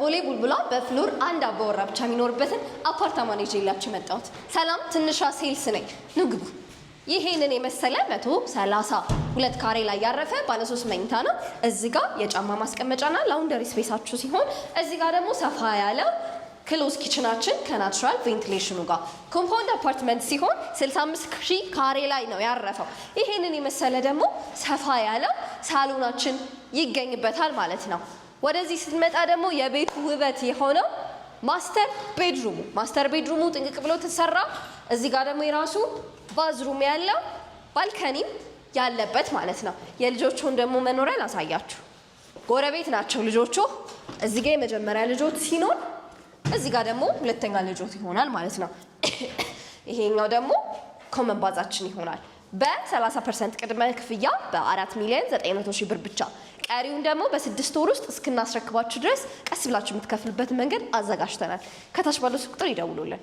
በቦሌ ቡልቡላ በፍሎር አንድ አባወራ ብቻ የሚኖርበትን አፓርታማ ነው ይዤላችሁ መጣሁት። ሰላም ትንሿ ሴልስ ነኝ። ኑ ግቡ። ይሄንን የመሰለ 132 ካሬ ላይ ያረፈ ባለ 3 መኝታ ነው። እዚህ ጋር የጫማ ማስቀመጫና ላውንደሪ ስፔሳችሁ ሲሆን እዚህ ጋር ደግሞ ሰፋ ያለ ክሎዝ ኪችናችን ከናቹራል ቬንቲሌሽኑ ጋር ኮምፓውንድ አፓርትመንት ሲሆን 65,000 ካሬ ላይ ነው ያረፈው። ይሄንን የመሰለ ደግሞ ሰፋ ያለ ሳሎናችን ይገኝበታል ማለት ነው። ወደዚህ ስትመጣ ደግሞ የቤቱ ውበት የሆነው ማስተር ቤድሩሙ ጥንቅቅ ብሎ ተሰራ። እዚህ ጋር ደግሞ የራሱ ባዝሩም ያለው ባልከኒም ያለበት ማለት ነው። የልጆቹን ደግሞ መኖሪያ ላሳያችሁ። ጎረቤት ናቸው ልጆቹ። እዚህ ጋር የመጀመሪያ ልጆት ሲኖር እዚህ ጋር ደግሞ ሁለተኛ ልጆት ይሆናል ማለት ነው። ይሄኛው ደግሞ ኮመን ባዛችን ይሆናል። በ30% ቅድመ ክፍያ በ4,900,000 ብር ብቻ። ቀሪውን ደግሞ በ6 ወር ውስጥ እስክናስረክባችሁ ድረስ ቀስ ብላችሁ የምትከፍሉበት መንገድ አዘጋጅተናል። ከታች ባለው ቁጥር ይደውሉልን።